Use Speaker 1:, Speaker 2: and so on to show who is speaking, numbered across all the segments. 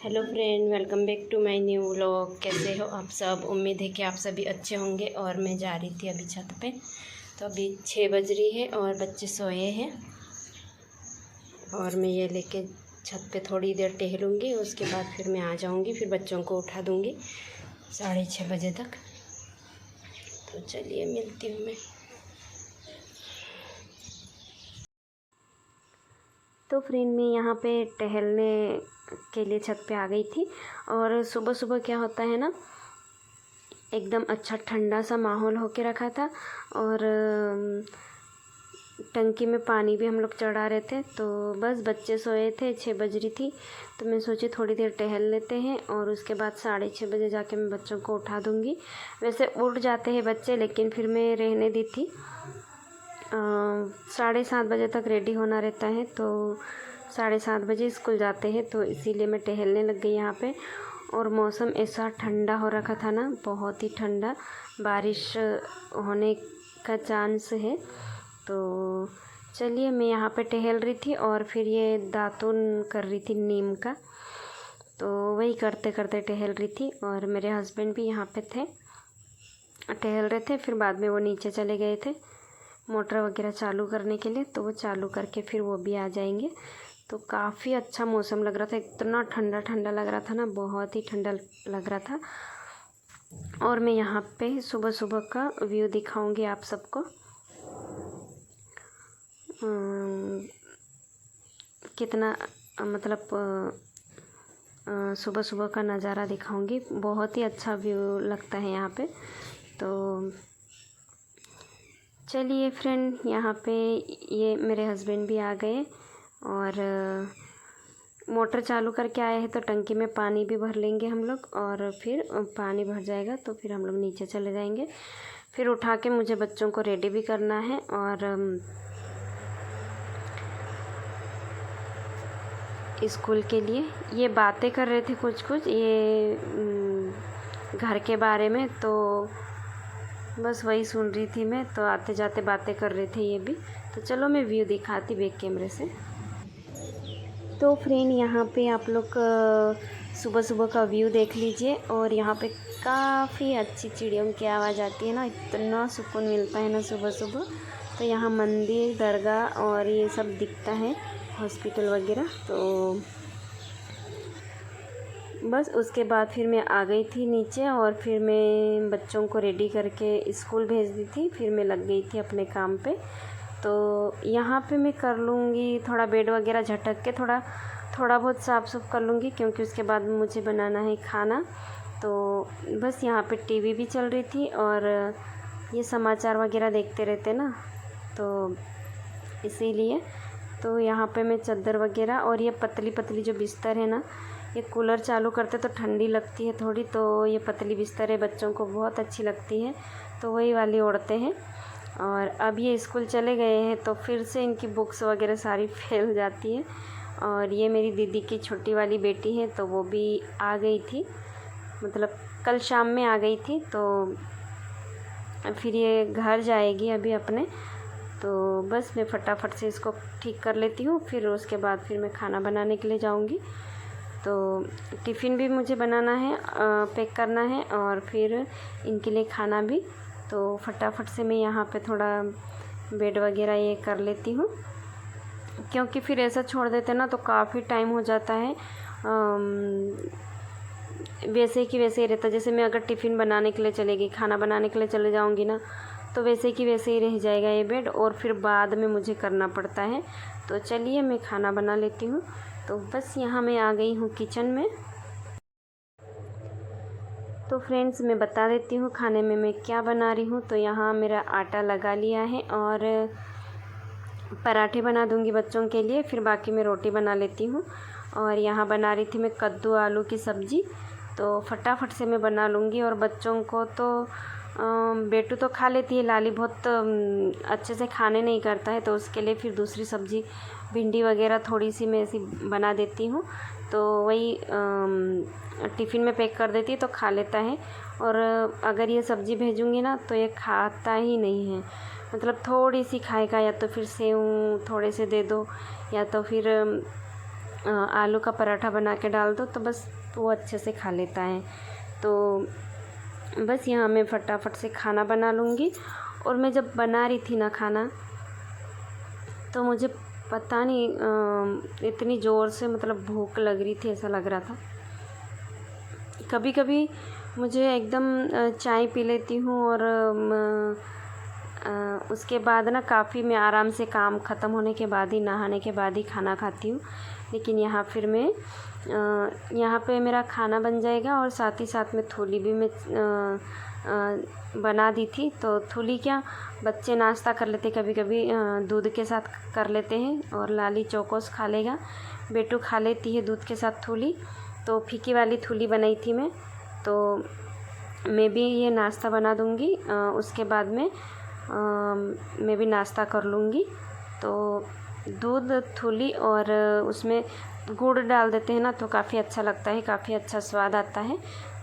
Speaker 1: Hello friend, welcome back to my new vlog. कैसे हो आप सब? उम्मीद है कि आप सभी अच्छे होंगे। और मैं जा रही थी अभी छत पे, तो अभी 6 बज रही है और बच्चे सोए हैं। और मैं ये लेके छत पे थोड़ी देर टहलूँगी, उसके बाद फिर मैं आ जाऊँगी, फिर बच्चों को उठा दूँगी 6:30 बजे तक। तो चलिए मिलती हूँ मैं। तो फ्रेंड मैं यहाँ पे टहलने के लिए छत पे आ गई थी। और सुबह सुबह क्या होता है ना, एकदम अच्छा ठंडा सा माहौल होके रखा था। और टंकी में पानी भी हम लोग चढ़ा रहे थे। तो बस बच्चे सोए थे, 6 बज रही थी, तो मैं सोची थोड़ी देर टहल लेते हैं और उसके बाद 6:30 बजे जाके मैं बच्चों को उठा दूँगी। वैसे उठ जाते हैं बच्चे, लेकिन फिर मैं रहने दी थी। 7:30 बजे तक रेडी होना रहता है, तो 7:30 बजे स्कूल जाते हैं, तो इसीलिए मैं टहलने लग गई यहाँ पे। और मौसम ऐसा ठंडा हो रखा था ना, बहुत ही ठंडा, बारिश होने का चांस है। तो चलिए मैं यहाँ पे टहल रही थी और फिर ये दातुन कर रही थी नीम का, तो वही करते करते टहल रही थी। और मेरे हस्बैंड भी यहाँ पे थे, टहल रहे थे। फिर बाद में वो नीचे चले गए थे मोटर वगैरह चालू करने के लिए, तो वो चालू करके फिर वो भी आ जाएंगे। तो काफ़ी अच्छा मौसम लग रहा था, इतना ठंडा ठंडा लग रहा था ना, बहुत ही ठंडा लग रहा था। और मैं यहाँ पे सुबह सुबह का व्यू दिखाऊंगी आप सबको। कितना मतलब सुबह सुबह का नज़ारा दिखाऊंगी, बहुत ही अच्छा व्यू लगता है यहाँ पे। तो चलिए फ्रेंड, यहाँ पे ये मेरे हस्बैंड भी आ गए और मोटर चालू करके आए हैं, तो टंकी में पानी भी भर लेंगे हम लोग। और फिर पानी भर जाएगा तो फिर हम लोग नीचे चले जाएंगे। फिर उठा के मुझे बच्चों को रेडी भी करना है। और स्कूल के लिए ये बातें कर रहे थे कुछ कुछ ये घर के बारे में, तो बस वही सुन रही थी मैं। तो आते जाते बातें कर रहे थे ये भी। तो चलो मैं व्यू दिखाती बैक कैमरे से। तो फ्रेंड यहाँ पे आप लोग सुबह सुबह का व्यू देख लीजिए। और यहाँ पे काफ़ी अच्छी चिड़ियों की आवाज़ आती है ना, इतना सुकून मिलता है ना सुबह सुबह। तो यहाँ मंदिर, दरगाह और ये सब दिखता है, हॉस्पिटल वगैरह। तो बस उसके बाद फिर मैं आ गई थी नीचे और फिर मैं बच्चों को रेडी करके स्कूल भेज दी थी। फिर मैं लग गई थी अपने काम पे। तो यहाँ पे मैं कर लूँगी थोड़ा बेड वगैरह झटक के, थोड़ा बहुत साफ़ सुफ कर लूँगी, क्योंकि उसके बाद मुझे बनाना है खाना। तो बस यहाँ पे टीवी भी चल रही थी और ये समाचार वगैरह देखते रहते ना, तो इसीलिए। तो यहाँ पे मैं चादर वगैरह और ये पतली पतली जो बिस्तर है ना, ये कूलर चालू करते तो ठंडी लगती है थोड़ी, तो ये पतली बिस्तर है, बच्चों को बहुत अच्छी लगती है, तो वही वाली ओढ़ते हैं। और अब ये स्कूल चले गए हैं, तो फिर से इनकी बुक्स वगैरह सारी फैल जाती है। और ये मेरी दीदी की छोटी वाली बेटी है, तो वो भी आ गई थी, मतलब कल शाम में आ गई थी। तो फिर ये घर जाएगी अभी अपने। तो बस मैं फटाफट से इसको ठीक कर लेती हूँ, फिर उसके बाद फिर मैं खाना बनाने के लिए जाऊँगी। तो टिफ़िन भी मुझे बनाना है, पैक करना है, और फिर इनके लिए खाना भी। तो फटाफट से मैं यहाँ पे थोड़ा बेड वगैरह ये कर लेती हूँ, क्योंकि फिर ऐसा छोड़ देते ना तो काफ़ी टाइम हो जाता है। वैसे कि वैसे ही रहता, जैसे मैं अगर टिफ़िन बनाने के लिए चलेगी, खाना बनाने के लिए चले जाऊँगी ना, तो वैसे कि वैसे ही रह जाएगा ये बेड, और फिर बाद में मुझे करना पड़ता है। तो चलिए मैं खाना बना लेती हूँ। तो बस यहाँ मैं आ गई हूँ किचन में। तो फ्रेंड्स मैं बता देती हूँ खाने में मैं क्या बना रही हूँ। तो यहाँ मेरा आटा लगा लिया है और पराठे बना दूँगी बच्चों के लिए, फिर बाकी मैं रोटी बना लेती हूँ। और यहाँ बना रही थी मैं कद्दू आलू की सब्ज़ी, तो फटाफट से मैं बना लूँगी। और बच्चों को तो बेटू तो खा लेती है, लाली बहुत अच्छे से खाने नहीं करता है, तो उसके लिए फिर दूसरी सब्ज़ी भिंडी वगैरह थोड़ी सी मैं ऐसी बना देती हूँ, तो वही टिफ़िन में पैक कर देती है, तो खा लेता है। और अगर ये सब्ज़ी भेजूँगी ना तो ये खाता ही नहीं है, मतलब थोड़ी सी खाएगा, या तो फिर सेव थोड़े से दे दो, या तो फिर आलू का पराठा बना के डाल दो तो बस वो अच्छे से खा लेता है। तो बस यहाँ मैं फटाफट से खाना बना लूँगी। और मैं जब बना रही थी ना खाना, तो मुझे पता नहीं इतनी ज़ोर से मतलब भूख लग रही थी, ऐसा लग रहा था। कभी कभी मुझे एकदम चाय पी लेती हूँ और उसके बाद ना काफ़ी मैं आराम से काम ख़त्म होने के बाद ही, नहाने के बाद ही खाना खाती हूँ। लेकिन यहाँ फिर मैं यहाँ पे मेरा खाना बन जाएगा और साथ ही साथ में थूली भी मैं बना दी थी। तो थूली क्या, बच्चे नाश्ता कर लेते कभी कभी दूध के साथ कर लेते हैं, और लाली चौकोस खा लेगा, बेटू खा लेती है दूध के साथ थूली। तो फीकी वाली थूली बनाई थी मैं, तो मैं भी ये नाश्ता बना दूँगी। उसके बाद में मैं भी नाश्ता कर लूँगी। तो दूध थूली और उसमें गुड़ डाल देते हैं ना, तो काफ़ी अच्छा लगता है, काफ़ी अच्छा स्वाद आता है।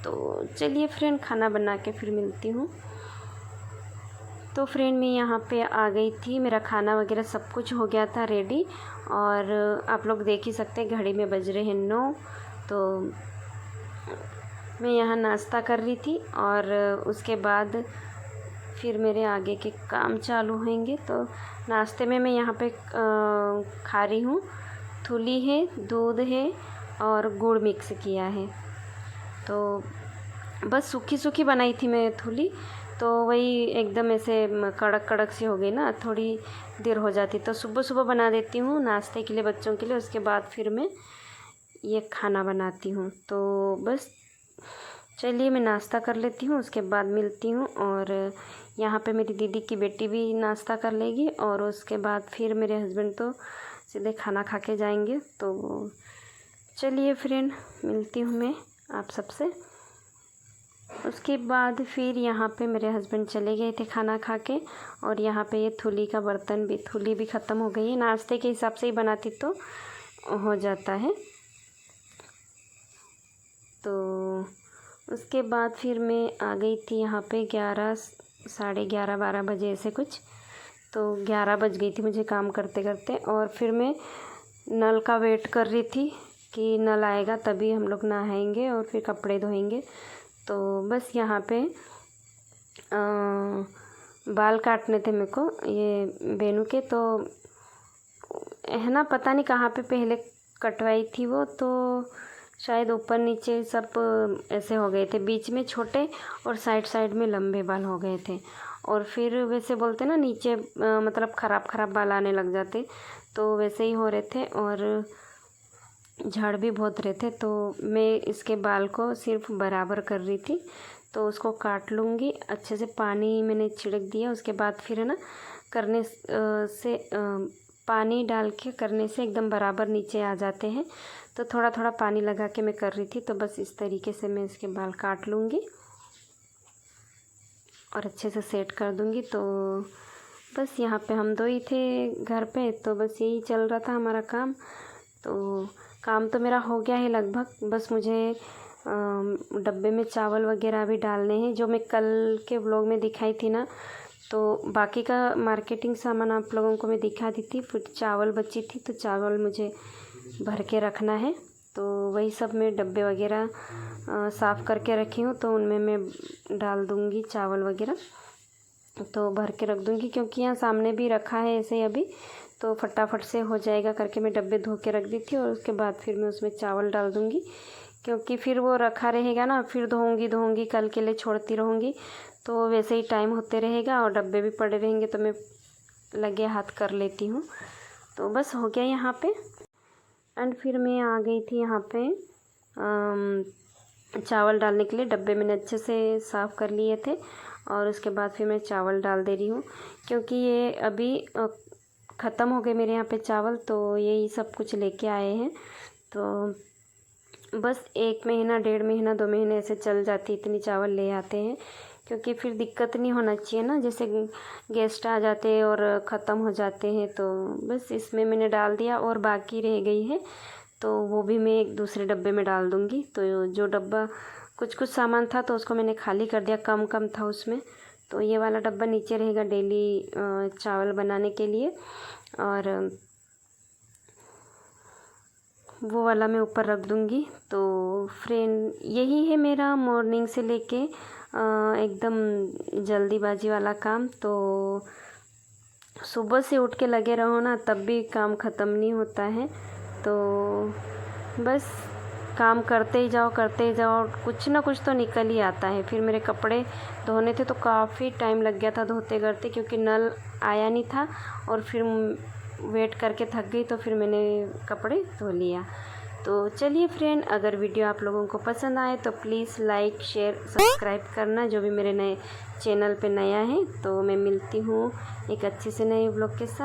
Speaker 1: तो चलिए फ्रेंड, खाना बना के फिर मिलती हूँ। तो फ्रेंड मैं यहाँ पे आ गई थी, मेरा खाना वगैरह सब कुछ हो गया था रेडी। और आप लोग देख ही सकते हैं घड़ी में बज रहे हैं 9। तो मैं यहाँ नाश्ता कर रही थी और उसके बाद फिर मेरे आगे के काम चालू होंगे। तो नाश्ते में मैं यहाँ पे खा रही हूँ, थूली है, दूध है और गुड़ मिक्स किया है। तो बस सूखी सूखी बनाई थी मैं थूली, तो वही एकदम ऐसे कड़क कड़क सी हो गई ना, थोड़ी देर हो जाती। तो सुबह सुबह बना देती हूँ नाश्ते के लिए बच्चों के लिए, उसके बाद फिर मैं ये खाना बनाती हूँ। तो बस चलिए मैं नाश्ता कर लेती हूँ, उसके बाद मिलती हूँ। और यहाँ पे मेरी दीदी की बेटी भी नाश्ता कर लेगी और उसके बाद फिर मेरे हस्बैंड तो सीधे खाना खा के जाएंगे। तो चलिए फ्रेंड, मिलती हूँ मैं आप सबसे। उसके बाद फिर यहाँ पे मेरे हस्बैंड चले गए थे खाना खा के, और यहाँ पे ये थूली का बर्तन भी, थूली भी ख़त्म हो गई है। नाश्ते के हिसाब से ही बनाती तो हो जाता है। तो उसके बाद फिर मैं आ गई थी यहाँ पे 11, साढ़े 11, 12 बजे ऐसे कुछ। तो 11 बज गई थी मुझे काम करते करते, और फिर मैं नल का वेट कर रही थी कि नल आएगा तभी हम लोग नहाएंगे और फिर कपड़े धोएंगे। तो बस यहाँ पे बाल काटने थे मेरे को, ये बेनू के। तो है ना, पता नहीं कहाँ पे पहले कटवाई थी वो, तो शायद ऊपर नीचे सब ऐसे हो गए थे, बीच में छोटे और साइड साइड में लंबे बाल हो गए थे। और फिर वैसे बोलते ना नीचे मतलब ख़राब बाल आने लग जाते, तो वैसे ही हो रहे थे और झड़ भी बहुत रहे थे। तो मैं इसके बाल को सिर्फ बराबर कर रही थी, तो उसको काट लूँगी अच्छे से। पानी मैंने छिड़क दिया, उसके बाद फिर है ना करने से पानी डाल के करने से एकदम बराबर नीचे आ जाते हैं। तो थोड़ा थोड़ा पानी लगा के मैं कर रही थी। तो बस इस तरीके से मैं इसके बाल काट लूँगी और अच्छे से सेट कर दूँगी। तो बस यहाँ पे हम दो ही थे घर पे, तो बस यही चल रहा था हमारा काम। तो काम तो मेरा हो गया है लगभग, बस मुझे डब्बे में चावल वगैरह भी डालने हैं, जो मैं कल के व्लॉग में दिखाई थी ना। तो बाकी का मार्केटिंग सामान आप लोगों को मैं दिखा दी थी, फिर चावल बची थी तो चावल मुझे भर के रखना है। तो वही सब मैं डब्बे वगैरह साफ़ करके रखी हूँ, तो उनमें मैं डाल दूँगी चावल वगैरह। तो भर के रख दूँगी, क्योंकि यहाँ सामने भी रखा है ऐसे ही अभी, तो फटाफट से हो जाएगा करके मैं डब्बे धो के रख दी थी। और उसके बाद फिर मैं उसमें चावल डाल दूँगी, क्योंकि फिर वो रखा रहेगा ना, फिर धोऊँगी कल के लिए छोड़ती रहूँगी, तो वैसे ही टाइम होते रहेगा और डब्बे भी पड़े रहेंगे, तो मैं लगे हाथ कर लेती हूँ। तो बस हो गया यहाँ पे। एंड फिर मैं आ गई थी यहाँ पे चावल डालने के लिए। डब्बे मैंने अच्छे से साफ़ कर लिए थे और उसके बाद फिर मैं चावल डाल दे रही हूँ, क्योंकि ये अभी ख़त्म हो गए मेरे यहाँ पे चावल, तो यही सब कुछ लेके आए हैं। तो बस 1 महीना, 1.5 महीना, 2 महीने ऐसे चल जाती, इतनी चावल ले आते हैं, क्योंकि फिर दिक्कत नहीं होना चाहिए ना, जैसे गेस्ट आ जाते और ख़त्म हो जाते हैं। तो बस इसमें मैंने डाल दिया, और बाकी रह गई है तो वो भी मैं एक दूसरे डब्बे में डाल दूँगी। तो जो डब्बा कुछ सामान था तो उसको मैंने खाली कर दिया, कम था उसमें। तो ये वाला डब्बा नीचे रहेगा डेली चावल बनाने के लिए। और वो वाला मैं ऊपर रख दूँगी। तो फ्रेंड यही है मेरा मॉर्निंग से लेके एकदम जल्दीबाजी वाला काम। तो सुबह से उठ के लगे रहो ना तब भी काम ख़त्म नहीं होता है। तो बस काम करते ही जाओ कुछ ना कुछ तो निकल ही आता है। फिर मेरे कपड़े धोने थे तो काफ़ी टाइम लग गया था धोते करते, क्योंकि नल आया नहीं था और फिर वेट करके थक गई तो फिर मैंने कपड़े धो लिया। तो चलिए फ्रेंड, अगर वीडियो आप लोगों को पसंद आए तो प्लीज़ लाइक शेयर सब्सक्राइब करना, जो भी मेरे नए चैनल पे नया है। तो मैं मिलती हूँ एक अच्छे से नए व्लॉग के साथ।